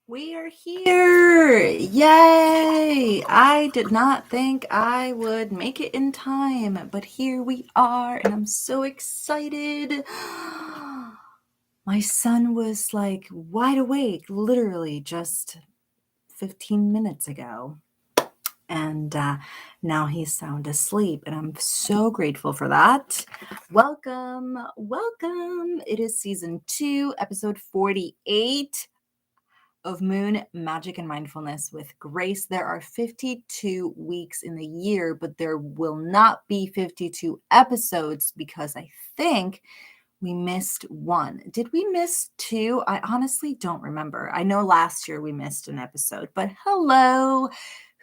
We are here. Yay. I did not think I would make it in time, but here we are, and I'm so excited. My son was like wide awake literally just 15 minutes ago. And now he's sound asleep, and I'm so grateful for that. Welcome. It is season 2, episode 48 of Moon, Magic, and Mindfulness with Grace. There are 52 weeks in the year, but there will not be 52 episodes because I think we missed one. Did we miss 2? I honestly don't remember. I know last year we missed an episode, but hello,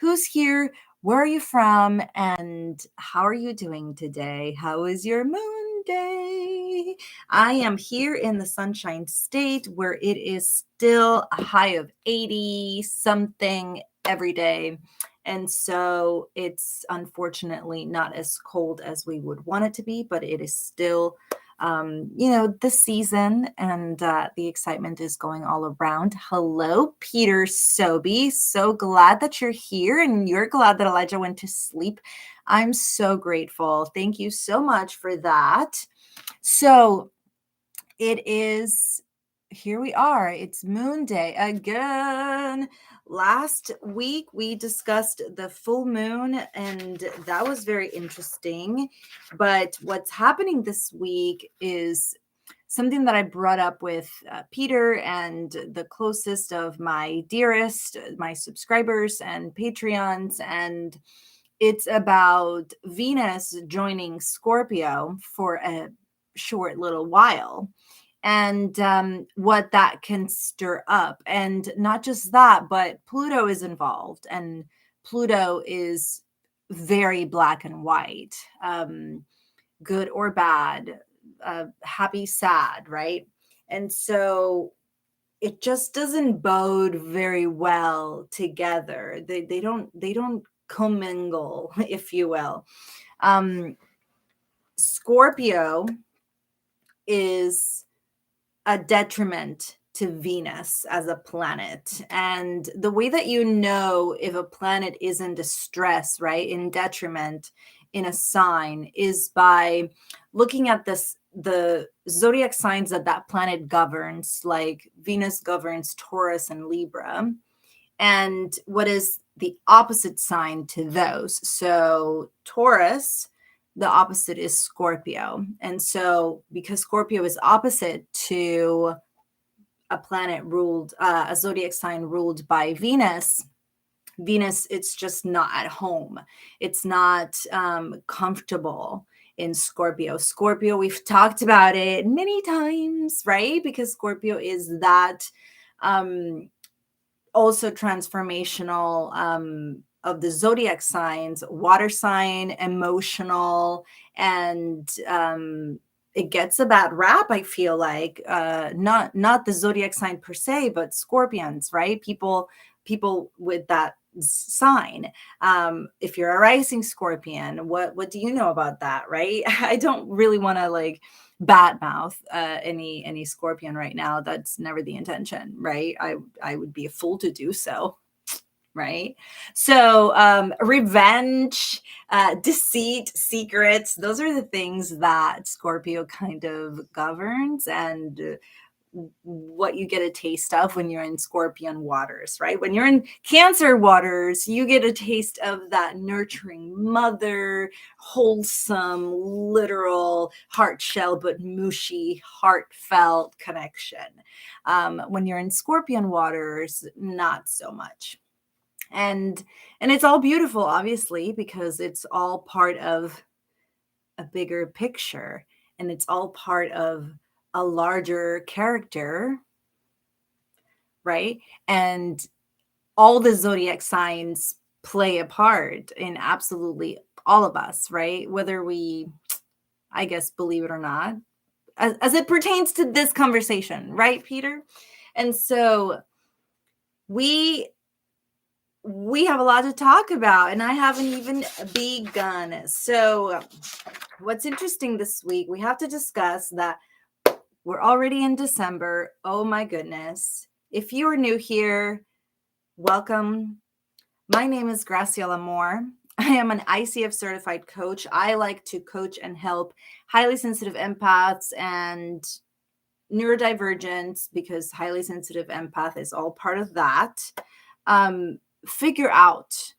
who's here? Where are you from? And how are you doing today? How is your moon day? I am here in the Sunshine State where it is still a high of 80 something every day. And so it's unfortunately not as cold as we would want it to be, but it is still the season, and the excitement is going all around. Hello, Peter Sobey. So glad that you're here, and you're glad that Elijah went to sleep. I'm so grateful. Thank you so much for that. So it is, here we are. It's Moon Day again. Last week we discussed the full moon, and that was very interesting. But what's happening this week is something that I brought up with Peter and the closest of my dearest, my subscribers and Patreons. And it's about Venus joining Scorpio for a short little while, and what that can stir up. And not just that, but Pluto is involved, and Pluto is very black and white, good or bad, happy, sad, right? And so it just doesn't bode very well together. They don't commingle, if you will. Scorpio is a detriment to Venus as a planet. And the way that you know if a planet is in distress, right, in detriment in a sign, is by looking at the zodiac signs that planet governs. Like Venus governs Taurus and Libra, and what is the opposite sign to those. So Taurus, the opposite is Scorpio. And so because Scorpio is opposite to a planet ruled, a zodiac sign ruled by Venus, it's just not at home. It's not comfortable in Scorpio. Scorpio, we've talked about it many times, right? Because Scorpio is that also transformational of the zodiac signs, water sign, emotional, and it gets a bad rap, I feel like. Not the zodiac sign per se, but Scorpions, right? People with that sign. If you're a rising Scorpion, what do you know about that, right? I don't really want to like badmouth any Scorpion right now. That's never the intention, right? I would be a fool to do so, right? So revenge, deceit, secrets, those are the things that Scorpio kind of governs, and what you get a taste of when you're in Scorpion waters, right? When you're in Cancer waters, you get a taste of that nurturing mother, wholesome, literal, heart shell, but mushy, heartfelt connection. When you're in Scorpion waters, not so much. And it's all beautiful, obviously, because it's all part of a bigger picture, and it's all part of a larger character, right? And all the zodiac signs play a part in absolutely all of us, right? Whether we, I guess, believe it or not, as it pertains to this conversation, right, Peter? And so we have a lot to talk about, and I haven't even begun. So what's interesting this week, we have to discuss that we're already in December. Oh my goodness. If you are new here, welcome. My name is Graciela Moore. I am an ICF certified coach. I like to coach and help highly sensitive empaths and neurodivergents, because highly sensitive empath is all part of that, figure out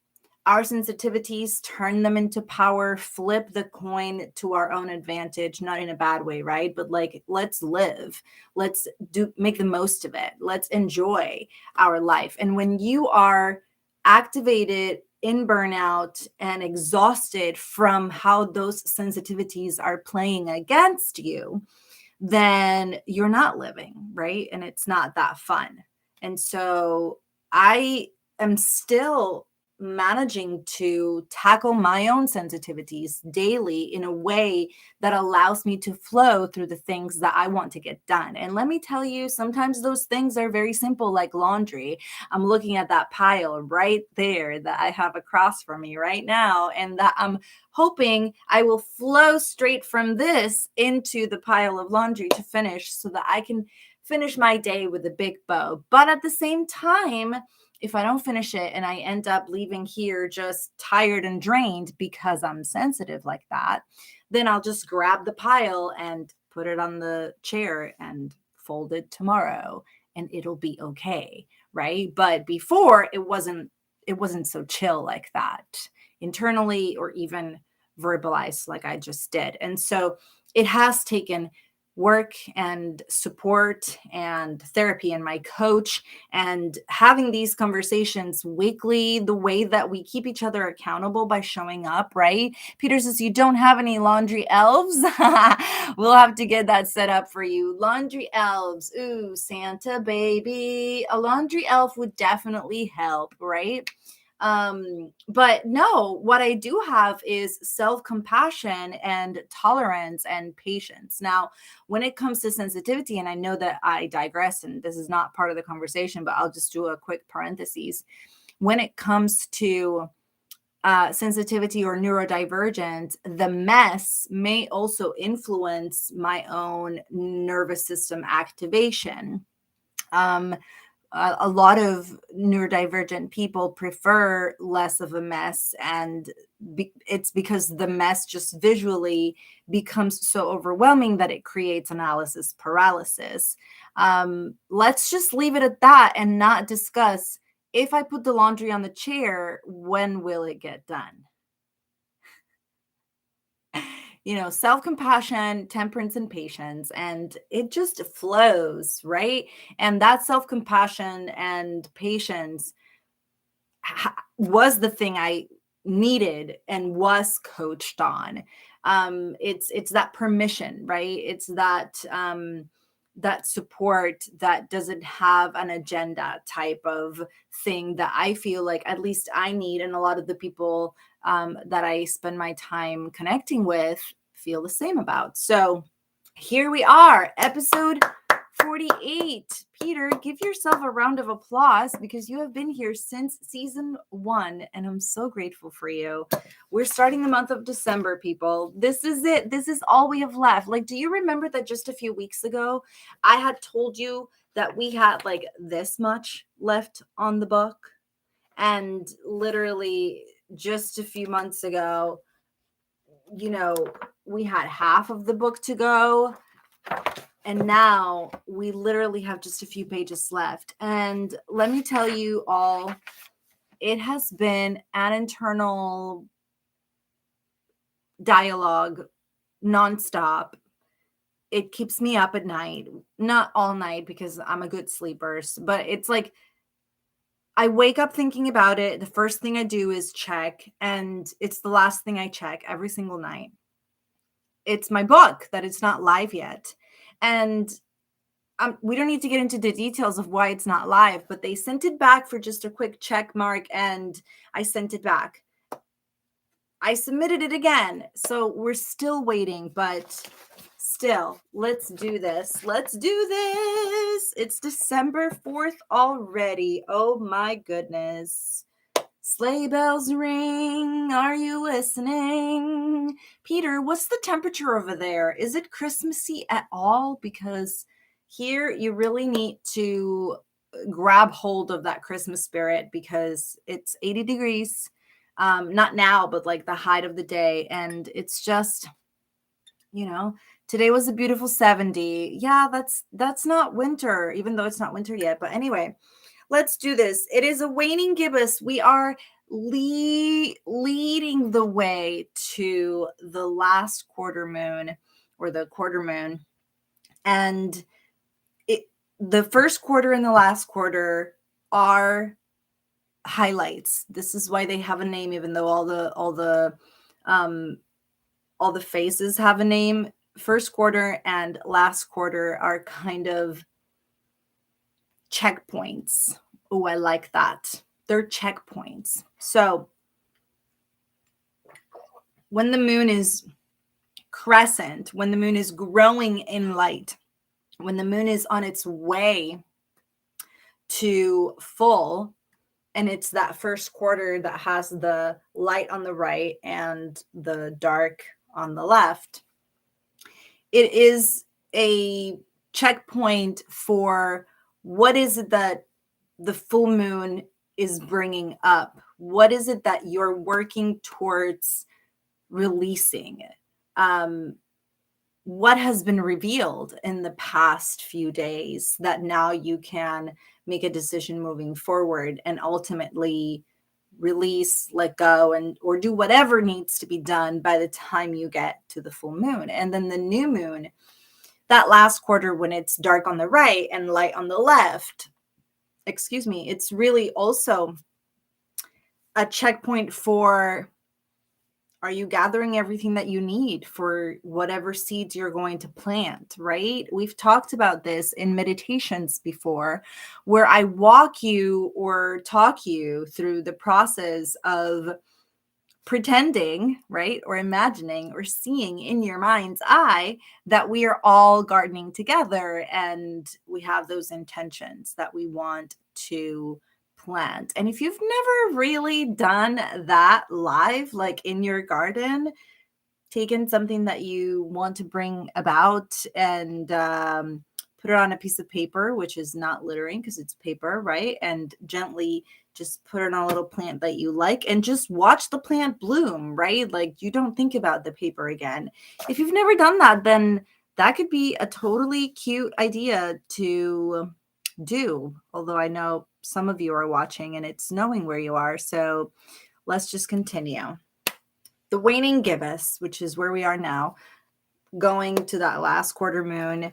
our sensitivities, turn them into power, flip the coin to our own advantage, not in a bad way, right? But like, let's live, let's make the most of it. Let's enjoy our life. And when you are activated in burnout and exhausted from how those sensitivities are playing against you, then you're not living, right? And it's not that fun. And so I am still managing to tackle my own sensitivities daily in a way that allows me to flow through the things that I want to get done. And let me tell you, sometimes those things are very simple, like laundry. I'm looking at that pile right there that I have across from me right now, and that I'm hoping I will flow straight from this into the pile of laundry to finish, so that I can finish my day with a big bow. But at the same time, if I don't finish it and I end up leaving here just tired and drained because I'm sensitive like that, then I'll just grab the pile and put it on the chair and fold it tomorrow, and it'll be okay, right? But before, it wasn't so chill like that, internally or even verbalized like I just did. And so it has taken work and support and therapy and my coach and having these conversations weekly, the way that we keep each other accountable by showing up, right? Peter says, you don't have any laundry elves? We'll have to get that set up for you. Laundry elves. Ooh, Santa baby. A laundry elf would definitely help, right? But no, what I do have is self-compassion and tolerance and patience. Now, when it comes to sensitivity, and I know that I digress and this is not part of the conversation, but I'll just do a quick parenthesis. When it comes to sensitivity or neurodivergent, the mess may also influence my own nervous system activation. A lot of neurodivergent people prefer less of a mess, and it's because the mess just visually becomes so overwhelming that it creates analysis paralysis. Let's just leave it at that and not discuss, if I put the laundry on the chair, when will it get done? Self-compassion, temperance, and patience, and it just flows, right? And that self-compassion and patience was the thing I needed and was coached on. It's that permission, right? It's that support that doesn't have an agenda type of thing that I feel like at least I need, and a lot of the people that I spend my time connecting with feel the same about. So here we are, episode 48. Peter, give yourself a round of applause, because you have been here since season 1, and I'm so grateful for you. We're starting the month of December, people. This is it. This is all we have left. Like, do you remember that just a few weeks ago, I had told you that we had like this much left on the book? And literally just a few months ago, we had half of the book to go. And now we literally have just a few pages left. And let me tell you all, it has been an internal dialogue nonstop. It keeps me up at night, not all night because I'm a good sleeper, but it's like I wake up thinking about it. The first thing I do is check, and it's the last thing I check every single night. It's my book that it's not live yet. And we don't need to get into the details of why it's not live, but they sent it back for just a quick check mark, and I sent it back. I submitted it again. So we're still waiting, but still, let's do this. Let's do this. It's December 4th already. Oh my goodness. Sleigh bells ring. Are you listening? Peter, what's the temperature over there? Is it Christmassy at all? Because here you really need to grab hold of that Christmas spirit because it's 80 degrees. Not now, but like the height of the day. And it's just, today was a beautiful 70. Yeah, that's not winter, even though it's not winter yet. But anyway, let's do this. It is a waning gibbous. We are leading the way to the last quarter moon, or the quarter moon. And the first quarter and the last quarter are highlights. This is why they have a name, even though all the phases have a name. First quarter and last quarter are kind of checkpoints. Oh, I like that. They're checkpoints. So when the moon is crescent, when the moon is growing in light, when the moon is on its way to full, and it's that first quarter that has the light on the right and the dark on the left, it is a checkpoint for what is it that the full moon is bringing up? What is it that you're working towards releasing? What has been revealed in the past few days that now you can make a decision moving forward and ultimately release, let go, or do whatever needs to be done by the time you get to the full moon. And then the new moon, that last quarter when it's dark on the right and light on the left, it's really also a checkpoint for, are you gathering everything that you need for whatever seeds you're going to plant, right? We've talked about this in meditations before, where I walk you or talk you through the process of pretending, right? Or imagining or seeing in your mind's eye that we are all gardening together and we have those intentions that we want to plant. And if you've never really done that live, like in your garden, taken something that you want to bring about and put it on a piece of paper, which is not littering because it's paper, right? And gently just put it on a little plant that you like and just watch the plant bloom, right? Like you don't think about the paper again. If you've never done that, then that could be a totally cute idea to do. Although I know some of you are watching and it's knowing where you are. So let's just continue. The waning gibbous, which is where we are now, going to that last quarter moon,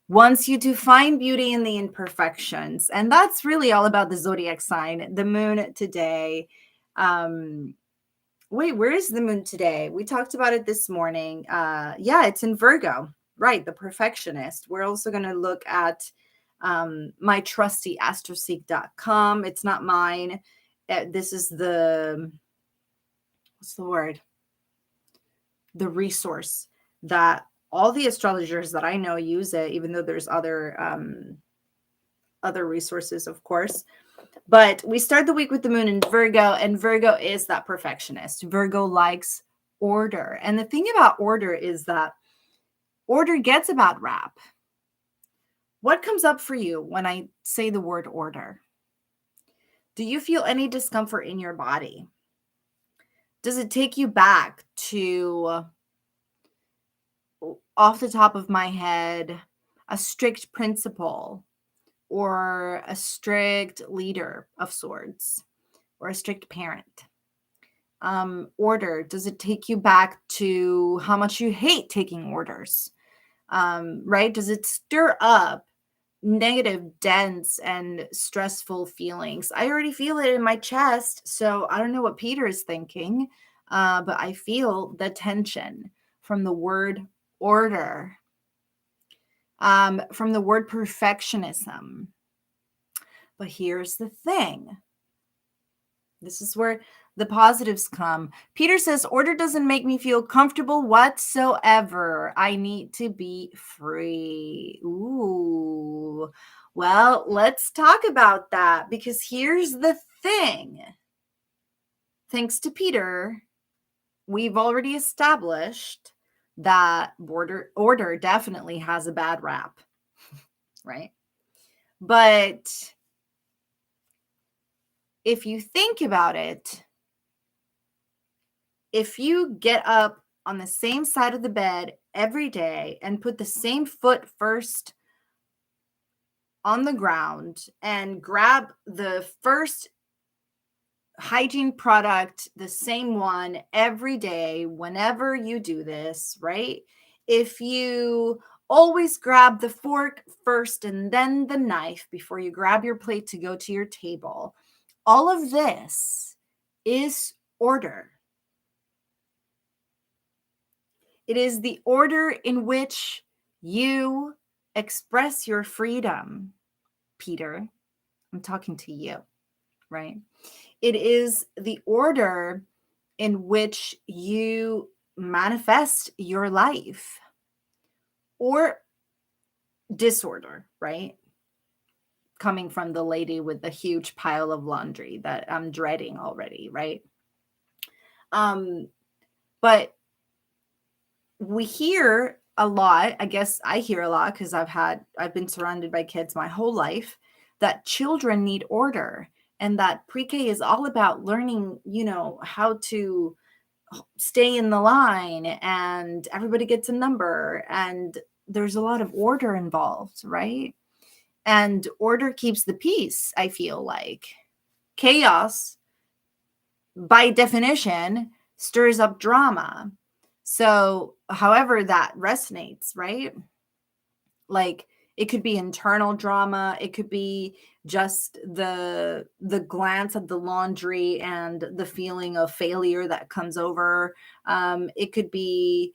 wants you to find beauty in the imperfections. And that's really all about the zodiac sign, the moon today. Wait, where is the moon today? We talked about it this morning. Yeah, it's in Virgo, right? The perfectionist. We're also going to look at my trusty astroseek.com. It's not mine. This is what's the word? The resource that all the astrologers that I know use it, even though there's other resources, of course. But we start the week with the moon in Virgo, and Virgo is that perfectionist. Virgo likes order. And the thing about order is that order gets a bad rap. What comes up for you when I say the word order? Do you feel any discomfort in your body? Does it take you back to, off the top of my head, a strict principal or a strict leader of sorts or a strict parent? Order, does it take you back to how much you hate taking orders? Right? Does it stir up negative, dense, and stressful feelings? I already feel it in my chest, so I don't know what Peter is thinking, but I feel the tension from the word order, from the word perfectionism. But here's the thing. This is where the positives come. Peter says, order doesn't make me feel comfortable whatsoever. I need to be free. Ooh. Well, let's talk about that, because here's the thing. Thanks to Peter, we've already established that order definitely has a bad rap, right? But if you think about it, if you get up on the same side of the bed every day and put the same foot first on the ground and grab the first hygiene product, the same one every day, whenever you do this, right? If you always grab the fork first and then the knife before you grab your plate to go to your table, all of this is order. It is the order in which you express your freedom, Peter. I'm talking to you, right? It is the order in which you manifest your life, or disorder, right? Coming from the lady with the huge pile of laundry that I'm dreading already, right? But we hear a lot, I guess I hear a lot because I've been surrounded by kids my whole life, that children need order, and that pre-K is all about learning, how to stay in the line and everybody gets a number, and there's a lot of order involved, right? And order keeps the peace, I feel like. Chaos, by definition, stirs up drama. So, however that resonates, right? Like, it could be internal drama, it could be just the glance at the laundry and the feeling of failure that comes over. It could be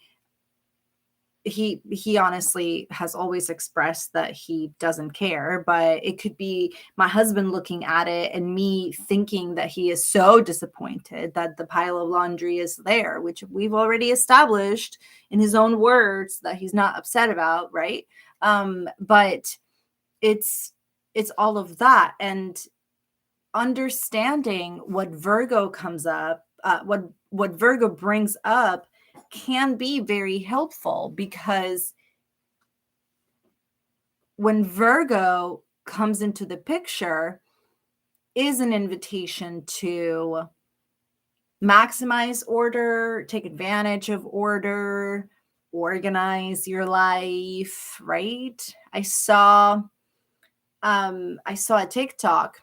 he honestly has always expressed that he doesn't care, but it could be my husband looking at it and me thinking that he is so disappointed that the pile of laundry is there, which we've already established in his own words that he's not upset about, right? But it's all of that, and understanding what Virgo comes up, what Virgo brings up can be very helpful, because when Virgo comes into the picture is an invitation to maximize order, take advantage of order, organize your life, right? I saw a TikTok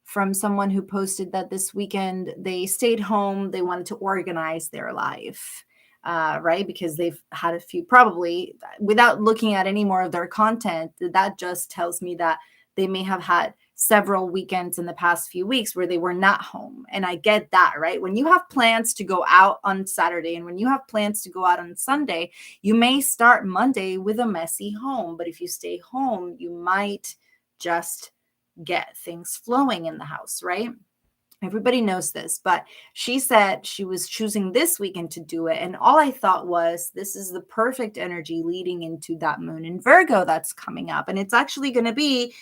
from someone who posted that this weekend they stayed home, they wanted to organize their life, right? Because they've had a few, probably without looking at any more of their content, that just tells me that they may have had several weekends in the past few weeks where they were not home. And I get that, right? When you have plans to go out on Saturday and when you have plans to go out on Sunday, you may start Monday with a messy home. But if you stay home, you might just get things flowing in the house, right? Everybody knows this, but she said she was choosing this weekend to do it. And all I thought was, this is the perfect energy leading into that moon in Virgo that's coming up. And it's actually going to be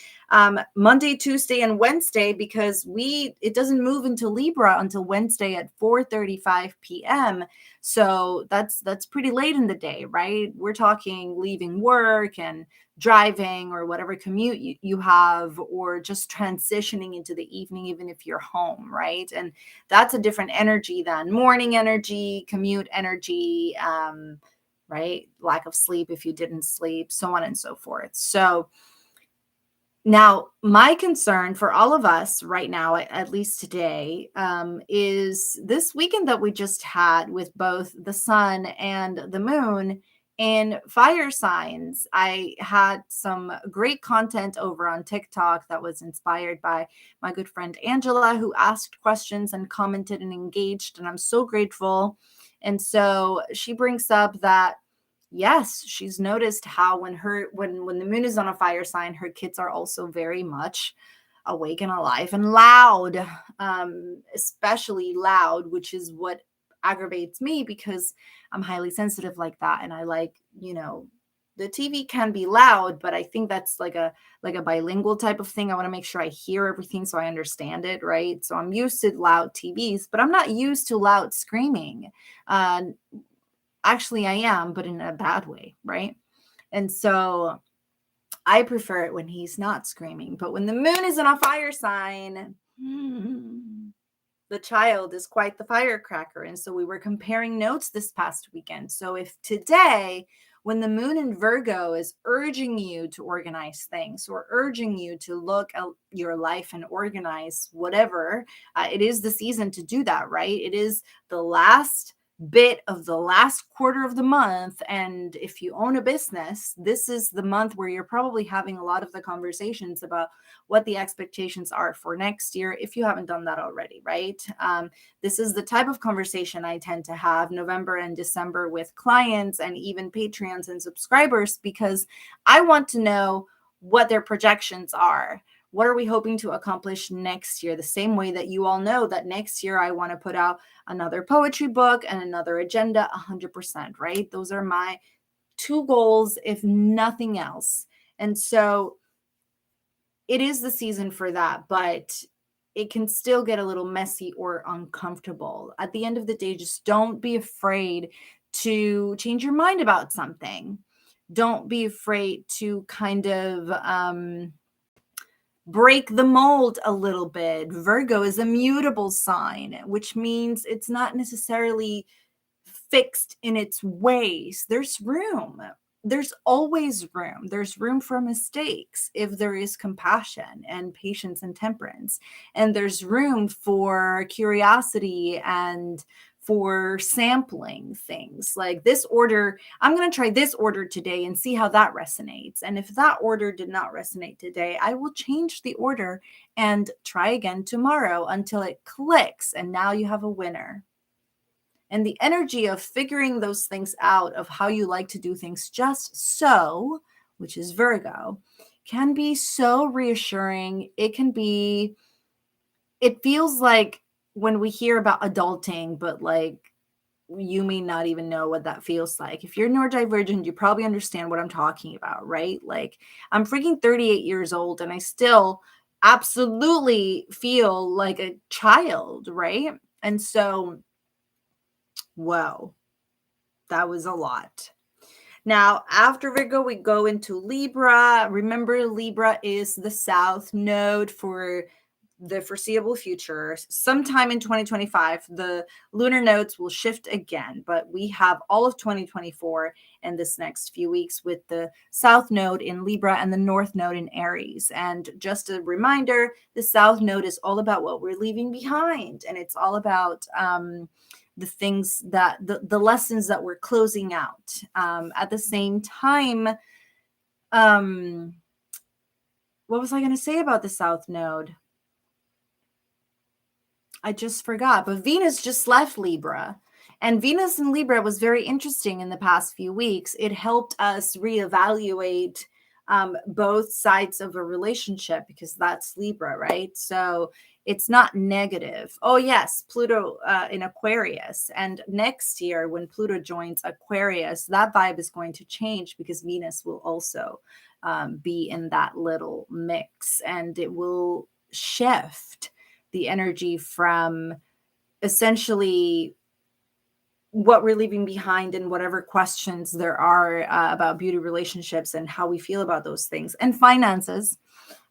Monday, Tuesday, and Wednesday, because it doesn't move into Libra until Wednesday at 4:35 p.m. So that's pretty late in the day, right? We're talking leaving work and driving or whatever commute you have, or just transitioning into the evening, even if you're home, right? And that's a different energy than morning energy, commute energy, right? Lack of sleep if you didn't sleep, so on and so forth. So now, my concern for all of us right now, at least today, is this weekend that we just had with both the sun and the moon in fire signs. I had some great content over on TikTok that was inspired by my good friend Angela, who asked questions and commented and engaged, and I'm so grateful. And so she brings up that, yes, she's noticed how when the moon is on a fire sign, her kids are also very much awake and alive and loud, especially loud, which is what aggravates me because I'm highly sensitive like that. And I like, the TV can be loud, but I think that's like a bilingual type of thing. I want to make sure I hear everything so I understand it, right? So I'm used to loud TVs, but I'm not used to loud screaming. Actually, I am, but in a bad way, right? And so I prefer it when he's not screaming. But when the moon is in a fire sign, The child is quite the firecracker. And so we were comparing notes this past weekend. So if today, when the moon in Virgo is urging you to organize things or urging you to look at your life and organize whatever, it is the season to do that, right? It is the last bit of the last quarter of the month. And if you own a business, this is the month where you're probably having a lot of the conversations about what the expectations are for next year if you haven't done that already, right? This is the type of conversation I tend to have November and December with clients and even Patreons and subscribers, because I want to know what their projections are. What are we hoping to accomplish next year? The same way that you all know that next year I want to put out another poetry book and another agenda, 100%, right? Those are my two goals, if nothing else. And so it is the season for that, but it can still get a little messy or uncomfortable. At the end of the day, just don't be afraid to change your mind about something. Don't be afraid to kind of break the mold a little bit. Virgo is a mutable sign, which means it's not necessarily fixed in its ways. There's room. There's always room. There's room for mistakes if there is compassion and patience and temperance. And there's room for curiosity and for sampling things like this order. I'm going to try this order today and see how that resonates. And if that order did not resonate today, I will change the order and try again tomorrow until it clicks. And now you have a winner. And the energy of figuring those things out of how you like to do things just so, which is Virgo, can be so reassuring. It feels like when we hear about adulting, but like you may not even know what that feels like. If you're neurodivergent, you probably understand what I'm talking about, right? Like I'm freaking 38 years old and I still absolutely feel like a child, right? And so, whoa, that was a lot. Now, after Virgo, we go into Libra. Remember, Libra is the South node for the foreseeable future. Sometime in 2025, the lunar nodes will shift again, but we have all of 2024 and this next few weeks with the South node in Libra and the North node in Aries. And just a reminder, the South node is all about what we're leaving behind, and it's all about the things that the lessons that we're closing out. At the same time, what was I going to say about the South node? I just forgot, but Venus just left Libra. And Venus in Libra was very interesting in the past few weeks. It helped us reevaluate both sides of a relationship, because that's Libra, right? So it's not negative. Oh, yes, Pluto in Aquarius. And next year, when Pluto joins Aquarius, that vibe is going to change, because Venus will also be in that little mix, and it will shift the energy from essentially what we're leaving behind and whatever questions there are about beauty relationships and how we feel about those things and finances,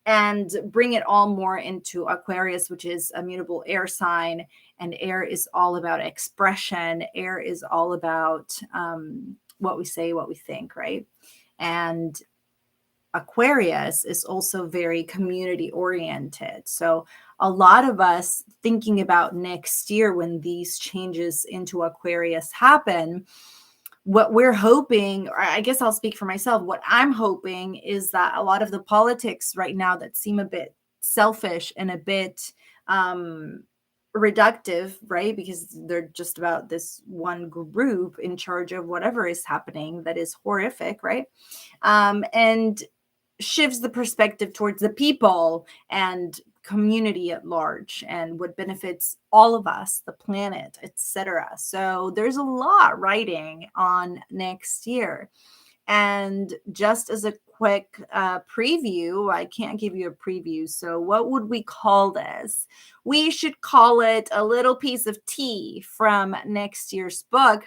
and bring it all more into Aquarius, which is a mutable air sign. And air is all about expression. Air is all about what we say, what we think, right? And Aquarius is also very community oriented. So a lot of us thinking about next year when these changes into Aquarius happen, what we're hoping, or I guess I'll speak for myself, what I'm hoping is that a lot of the politics right now that seem a bit selfish and a bit reductive, right? Because they're just about this one group in charge of whatever is happening that is horrific, right? And shifts the perspective towards the people and community at large and what benefits all of us, the planet, etc. So there's a lot riding on next year. And just as a quick preview, I can't give you a preview. So what would we call this? We should call it a little piece of tea from next year's book.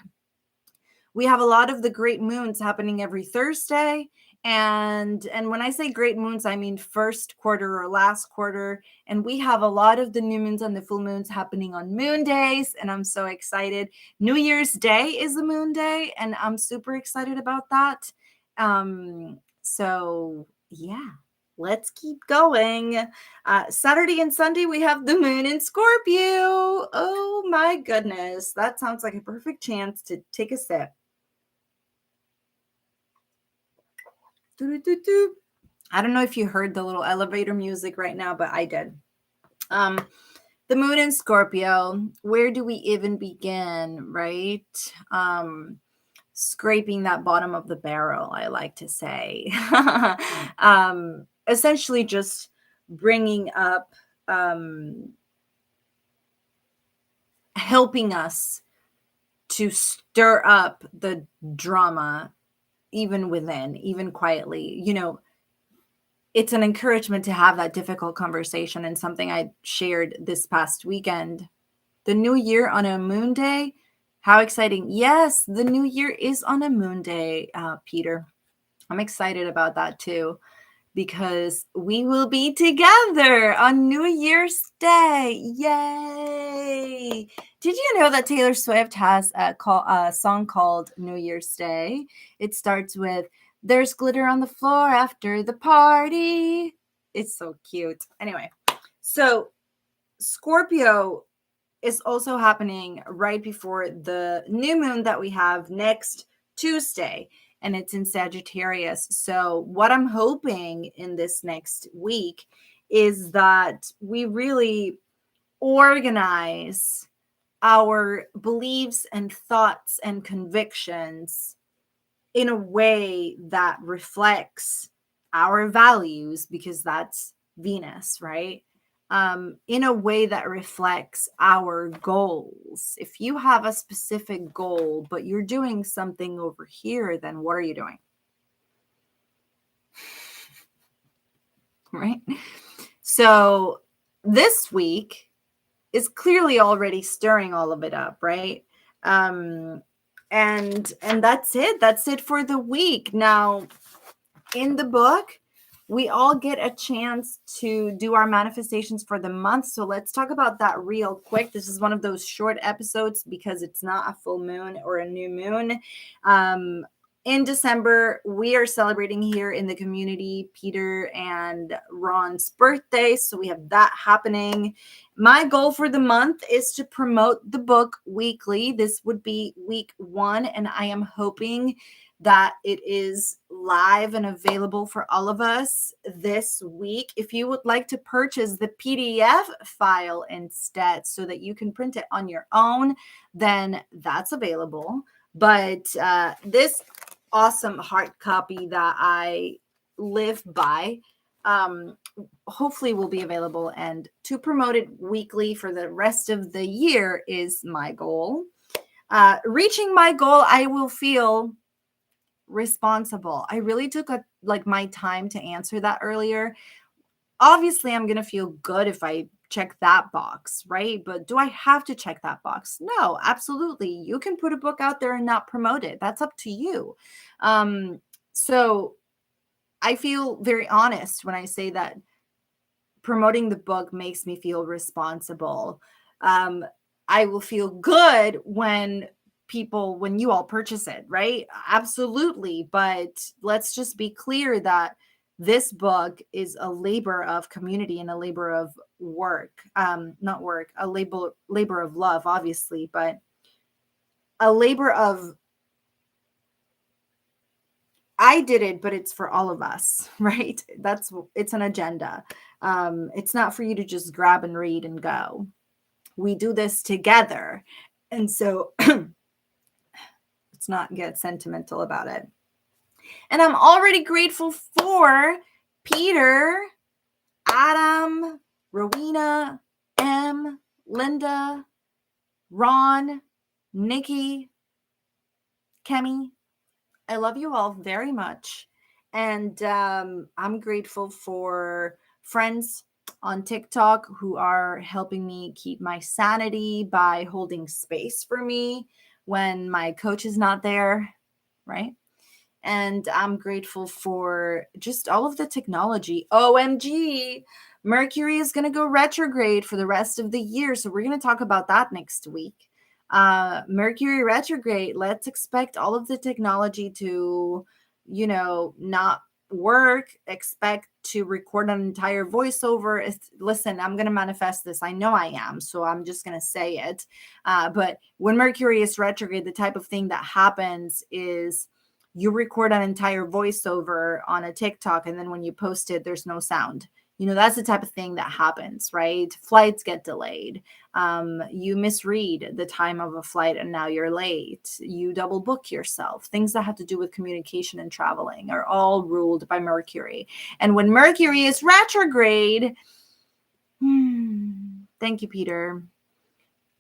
We have a lot of the great moons happening every Thursday. And when I say great moons, I mean first quarter or last quarter. And we have a lot of the new moons and the full moons happening on moon days. And I'm so excited. New Year's Day is a moon day, and I'm super excited about that. So yeah, let's keep going. Saturday and Sunday, we have the moon in Scorpio. Oh my goodness. That sounds like a perfect chance to take a sip. I don't know if you heard the little elevator music right now, but I did. The moon in Scorpio, where do we even begin, right? Scraping that bottom of the barrel, I like to say. Essentially just bringing up, helping us to stir up the drama even within, even quietly. It's an encouragement to have that difficult conversation, and something I shared this past weekend. The new year on a moon day, how exciting. Yes, the new year is on a moon day, Peter. I'm excited about that too, because we will be together on New Year's Day. Yay! Did you know that Taylor Swift has a song called New Year's Day? It starts with, "There's glitter on the floor after the party." It's so cute. Anyway, so Scorpio is also happening right before the new moon that we have next Tuesday, and it's in Sagittarius. So what I'm hoping in this next week is that we really organize our beliefs and thoughts and convictions in a way that reflects our values, because that's Venus, right? In a way that reflects our goals. If you have a specific goal, but you're doing something over here, then what are you doing? Right? So this week is clearly already stirring all of it up, right? And that's it. That's it for the week. Now, in the book, we all get a chance to do our manifestations for the month. So let's talk about that real quick. This is one of those short episodes because it's not a full moon or a new moon. In December, we are celebrating here in the community Peter and Ron's birthday. So we have that happening. My goal for the month is to promote the book weekly. This would be week 1, and I am hoping that it is live and available for all of us this week. If you would like to purchase the PDF file instead so that you can print it on your own, then that's available. But this awesome hard copy that I live by, hopefully will be available, and to promote it weekly for the rest of the year is my goal. Reaching my goal, I will feel responsible. I really took my time to answer that earlier. Obviously, I'm going to feel good if I check that box, right? But do I have to check that box? No, absolutely. You can put a book out there and not promote it. That's up to you. So I feel very honest when I say that promoting the book makes me feel responsible. I will feel good when you all purchase it, right? Absolutely. But let's just be clear that this book is a labor of community and a labor of work. Not work, a labor of love, obviously, but a labor of, I did it, but it's for all of us, right? It's an agenda. It's not for you to just grab and read and go. We do this together. And so let's not get sentimental about it. And I'm already grateful for Peter, Adam, Rowena, M, Linda, Ron, Nikki, Kemi. I love you all very much. And I'm grateful for friends on TikTok who are helping me keep my sanity by holding space for me when my coach is not there, right? And I'm grateful for just all of the technology. OMG, Mercury is going to go retrograde for the rest of the year. So we're going to talk about that next week. Mercury retrograde, let's expect all of the technology to, not work. Expect to record an entire voiceover. Listen, I'm going to manifest this. I know I am. So I'm just going to say it. But when Mercury is retrograde, the type of thing that happens is you record an entire voiceover on a TikTok, and then when you post it, there's no sound. That's the type of thing that happens, right? Flights get delayed. You misread the time of a flight and now you're late. You double book yourself. Things that have to do with communication and traveling are all ruled by Mercury. And when Mercury is retrograde, thank you, Peter.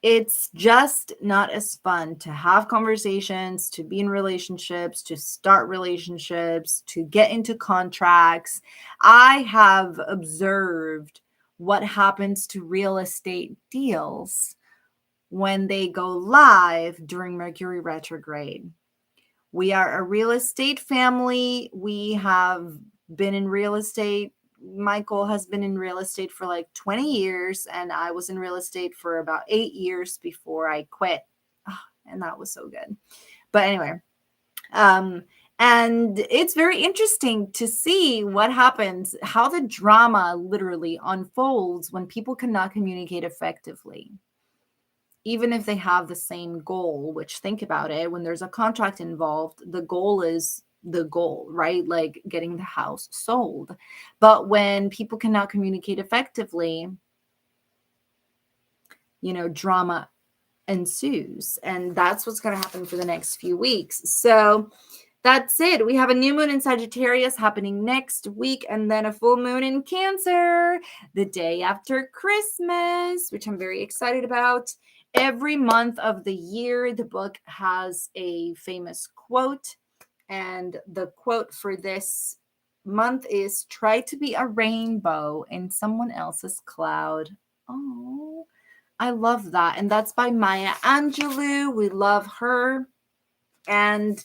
It's just not as fun to have conversations, to be in relationships, to start relationships, to get into contracts. I have observed what happens to real estate deals when they go live during Mercury retrograde. We are a real estate family. We have been in real estate. Michael has been in real estate for like 20 years, and I was in real estate for about 8 years before I quit. And that was so good. But anyway, and it's very interesting to see what happens, how the drama literally unfolds when people cannot communicate effectively. Even if they have the same goal, which, think about it, when there's a contract involved, the goal is the goal, right? Like getting the house sold. But when people cannot communicate effectively, drama ensues. And that's what's going to happen for the next few weeks. So that's it. We have a new moon in Sagittarius happening next week, and then a full moon in Cancer the day after Christmas, which I'm very excited about. Every month of the year, the book has a famous quote, and the quote for this month is, "Try to be a rainbow in someone else's cloud." Oh, I love that. And that's by Maya Angelou. We love her. And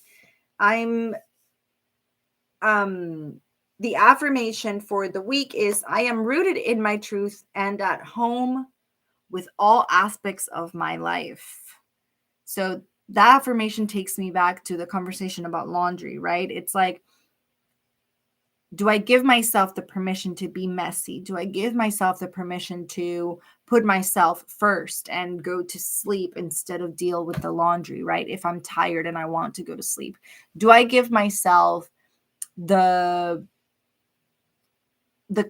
the affirmation for the week is, I am rooted in my truth and at home with all aspects of my life. So that affirmation takes me back to the conversation about laundry, right? It's like, do I give myself the permission to be messy? Do I give myself the permission to put myself first and go to sleep instead of deal with the laundry, right? If I'm tired and I want to go to sleep, do I give myself the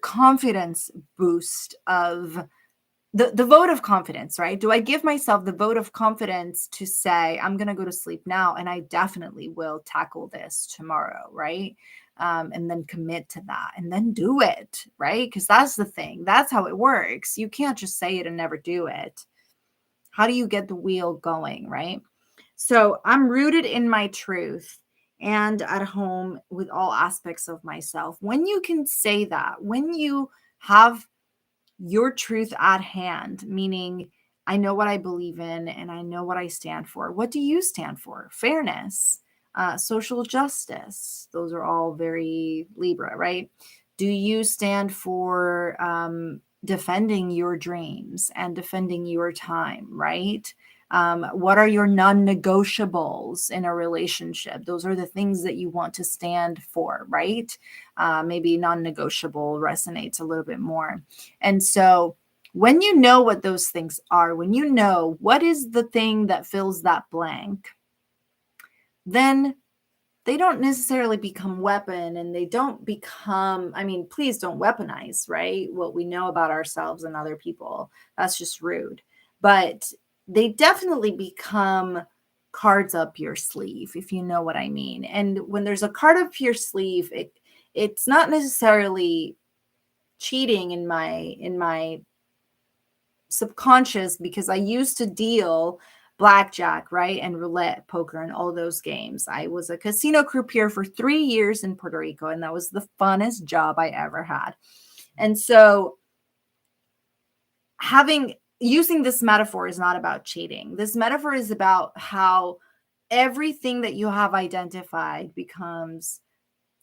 confidence boost of the vote of confidence, right? Do I give myself the vote of confidence to say, I'm going to go to sleep now and I definitely will tackle this tomorrow, right? And then commit to that and then do it, right? Because that's the thing. That's how it works. You can't just say it and never do it. How do you get the wheel going, right? So I'm rooted in my truth and at home with all aspects of myself. When you can say that, when you have your truth at hand, meaning I know what I believe in and I know what I stand for. What do you stand for? Fairness, social justice. Those are all very Libra, right? Do you stand for defending your dreams and defending your time, right? What are your non-negotiables in a relationship? Those are the things that you want to stand for, right? Maybe non-negotiable resonates a little bit more. And so when you know what those things are, when you know what is the thing that fills that blank, then they don't necessarily become weapon, and they don't become, please don't weaponize, right? What we know about ourselves and other people. That's just rude. But they definitely become cards up your sleeve, if you know what I mean. And when there's a card up your sleeve, it's not necessarily cheating in my subconscious, because I used to deal blackjack, right? And roulette, poker, and all those games. I was a casino croupier for 3 years in Puerto Rico, and that was the funnest job I ever had. And so using this metaphor is not about cheating. This metaphor is about how everything that you have identified becomes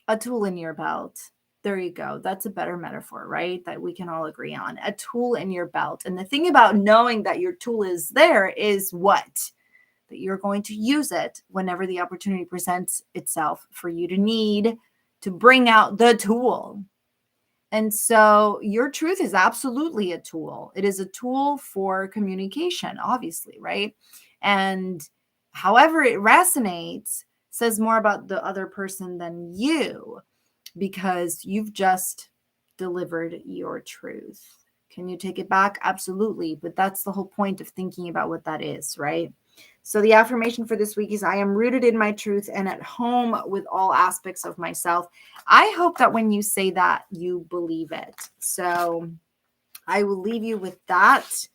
a tool in your belt. There you go. That's a better metaphor, right? That we can all agree on. A tool in your belt. And the thing about knowing that your tool is there is what? That you're going to use it whenever the opportunity presents itself for you to need to bring out the tool. And so your truth is absolutely a tool. It is a tool for communication, obviously, right? And however it resonates says more about the other person than you, because you've just delivered your truth. Can you take it back? Absolutely. But that's the whole point of thinking about what that is, right? So the affirmation for this week is I am rooted in my truth and at home with all aspects of myself. I hope that when you say that, you believe it. So I will leave you with that.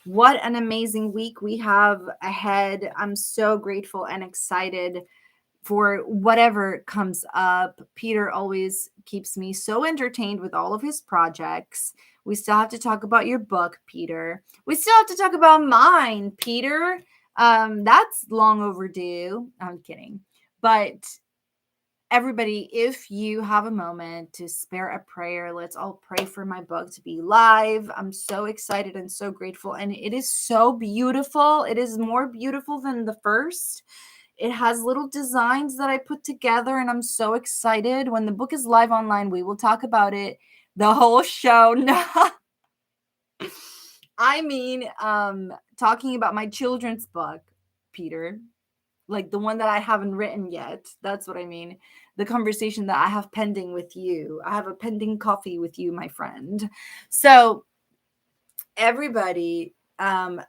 What an amazing week we have ahead. I'm so grateful and excited for whatever comes up. Peter always keeps me so entertained with all of his projects. We still have to talk about your book, Peter. We still have to talk about mine, Peter. That's long overdue. I'm kidding. But everybody, if you have a moment to spare a prayer, let's all pray for my book to be live. I'm so excited and so grateful. And it is so beautiful. It is more beautiful than the first. It has little designs that I put together, and I'm so excited. When the book is live online, we will talk about it the whole show. I mean, talking about my children's book, Peter, like the one that I haven't written yet. That's what I mean. The conversation that I have pending with you. I have a pending coffee with you, my friend. So everybody,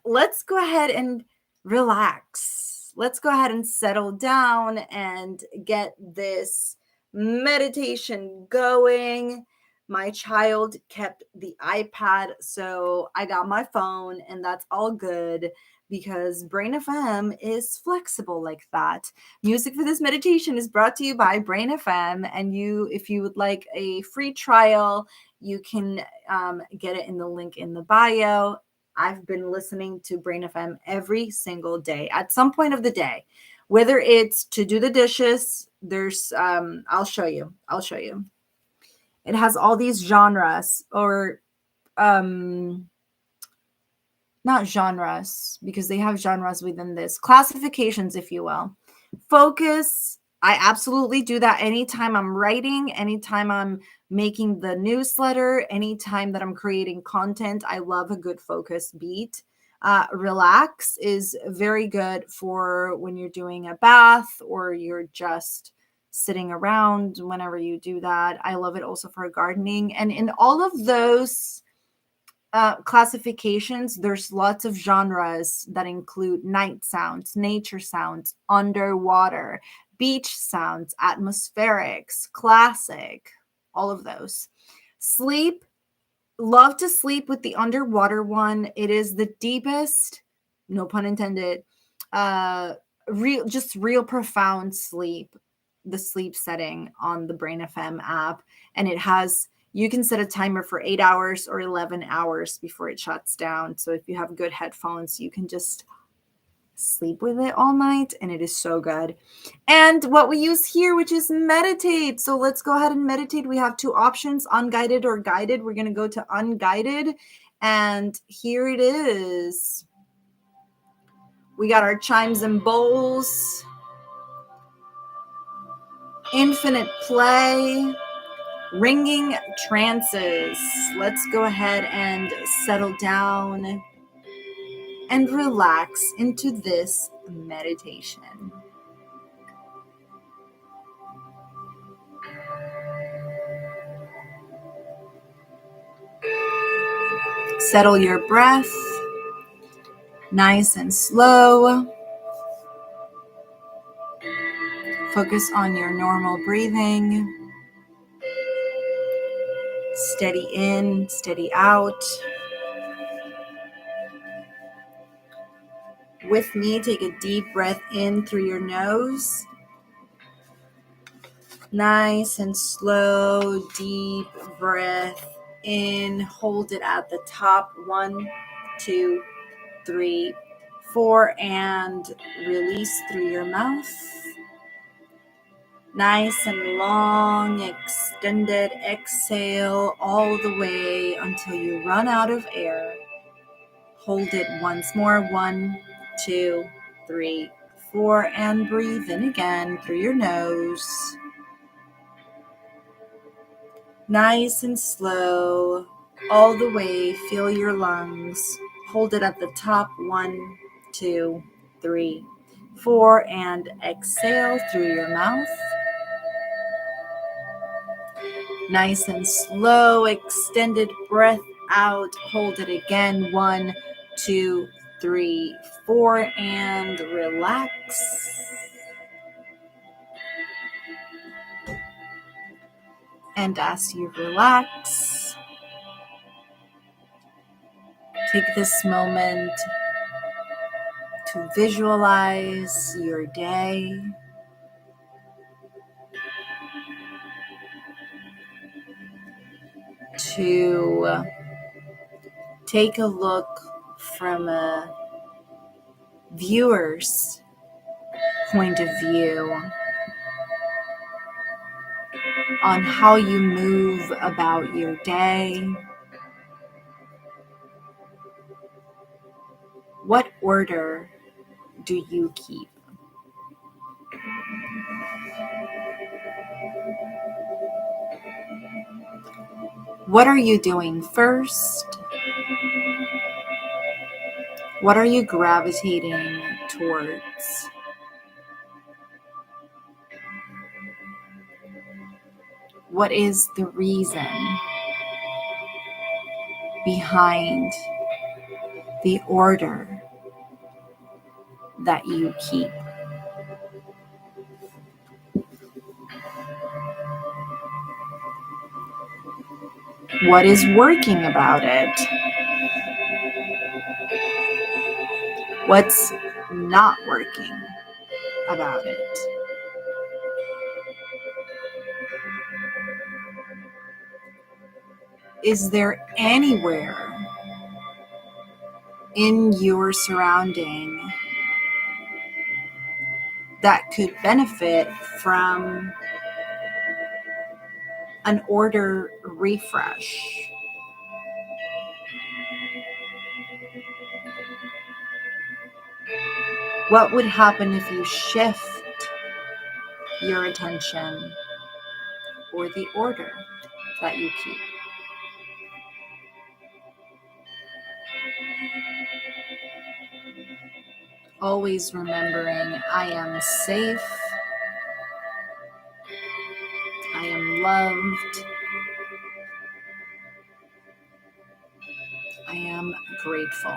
let's go ahead and relax. Let's go ahead and settle down and get this meditation going. My child kept the iPad, so I got my phone, and that's all good because Brain FM is flexible like that. Music for this meditation is brought to you by Brain FM, and if you would like a free trial, you can get it in the link in the bio. I've been listening to Brain FM every single day at some point of the day, whether it's to do the dishes. There's I'll show you. It has all these genres, or not genres, because they have genres within this, classifications, if you will. Focus. I absolutely do that anytime I'm writing, anytime I'm making the newsletter, anytime that I'm creating content. I love a good focus beat. Relax is very good for when you're doing a bath or you're just sitting around. Whenever you do that, I love it also for gardening. And in all of those classifications, there's lots of genres that include night sounds, nature sounds, underwater, beach sounds, atmospherics, classic, all of those. Sleep, love to sleep with the underwater one. It is the deepest, no pun intended, real profound sleep, the sleep setting on the Brain FM app. And you can set a timer for 8 hours or 11 hours before it shuts down. So if you have good headphones, you can just sleep with it all night, and it is so good. And what we use here, which is meditate. So let's go ahead and meditate. We have two options, unguided or guided. We're going to go to unguided, and here it is. We got our chimes and bowls, infinite play, ringing trances. Let's go ahead and settle down and relax into this meditation. Settle your breath, nice and slow. Focus on your normal breathing. Steady in, steady out. With me, take a deep breath in through your nose. Nice and slow, deep breath in. Hold it at the top. 1, 2, 3, 4, and release through your mouth. Nice and long, extended exhale all the way until you run out of air. Hold it once more. 1, 2, 3, 4, and breathe in again through your nose. Nice and slow, all the way. Feel your lungs. Hold it at the top. 1, 2, 3, 4, and exhale through your mouth. Nice and slow, extended breath out. Hold it again. 1, 2, 3, 4, and relax. And as you relax, take this moment to visualize your day. To take a look from a viewer's point of view on how you move about your day. What order do you keep? What are you doing first? What are you gravitating towards? What is the reason behind the order that you keep? What is working about it? What's not working about it? Is there anywhere in your surrounding that could benefit from an order refresh? What would happen if you shift your attention or the order that you keep? Always remembering, I am safe, I am loved, I am grateful.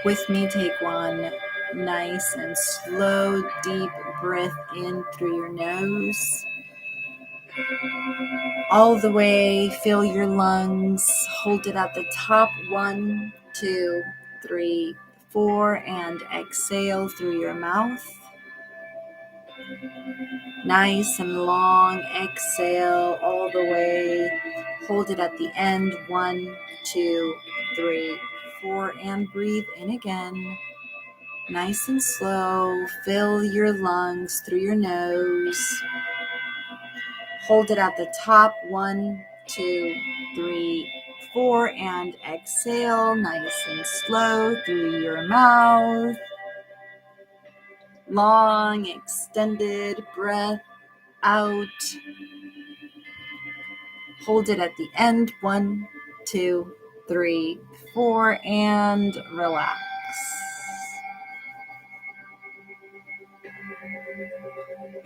With me, take one nice and slow, deep breath in through your nose. All the way, fill your lungs, hold it at the top. 1, 2, 3, 4, and exhale through your mouth. Nice and long exhale all the way. Hold it at the end. 1, 2, 3, 4, and breathe in again. Nice and slow. Fill your lungs through your nose. Hold it at the top. 1, 2, 3, 4, and exhale. Nice and slow through your mouth. Long, extended breath out. Hold it at the end. 1, 2, 3, 4, and relax.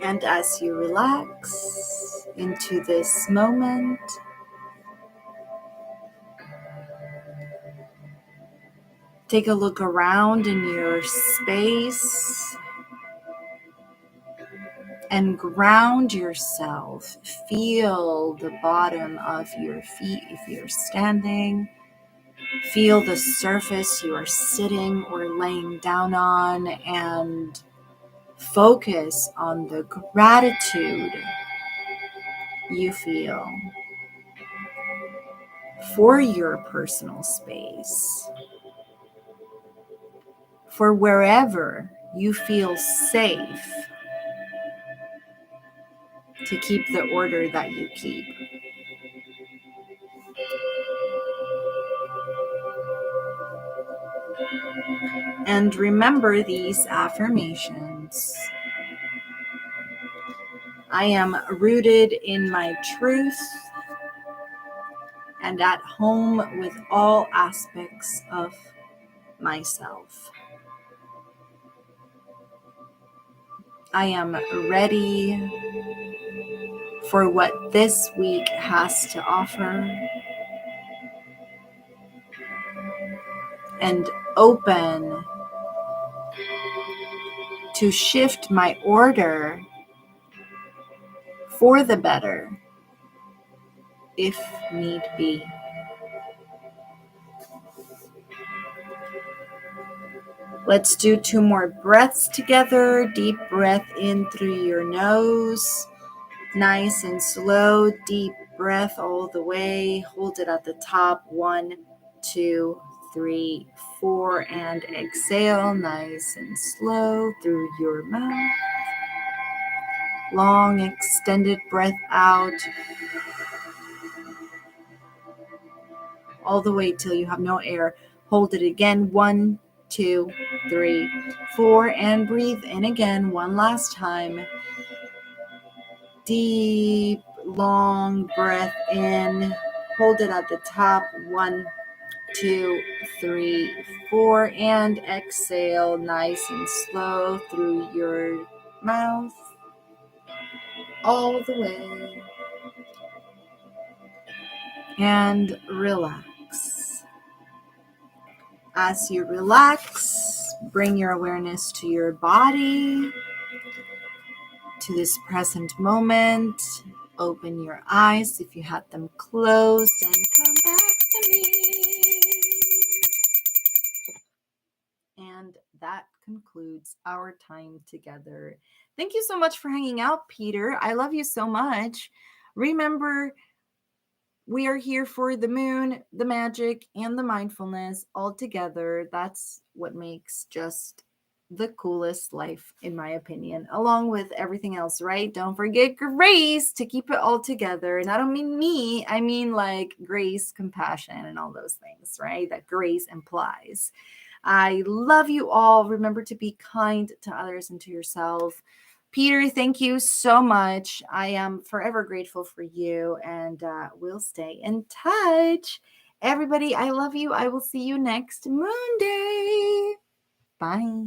And as you relax into this moment, take a look around in your space and ground yourself. Feel the bottom of your feet if you're standing. Feel the surface you are sitting or laying down on, and focus on the gratitude you feel. for your personal space, for wherever you feel safe to keep the order that you keep. And remember these affirmations. I am rooted in my truth and at home with all aspects of myself. I am ready for what this week has to offer and open to shift my order for the better if need be. Let's do 2 more breaths together. Deep breath in through your nose. Nice and slow. Deep breath all the way. Hold it at the top. 1, 2, 3, 4. And exhale nice and slow through your mouth. Long extended breath out. All the way till you have no air. Hold it again. 1, 2, 3, 4, and breathe in again one last time. Deep, long breath in. Hold it at the top. 1, 2, 3, 4, and exhale nice and slow through your mouth. All the way. And relax. As you relax, bring your awareness to your body, to this present moment. Open your eyes if you had them closed and come back to me. And that concludes our time together. Thank you so much for hanging out, Peter. I love you so much. Remember, we are here for the moon, the magic, and the mindfulness all together. That's what makes just the coolest life, in my opinion, along with everything else, right? Don't forget grace to keep it all together. And I don't mean me, I mean like grace, compassion, and all those things, right? That grace implies. I love you all. Remember to be kind to others and to yourself. Peter, thank you so much. I am forever grateful for you, and we'll stay in touch. Everybody, I love you. I will see you next Monday. Bye.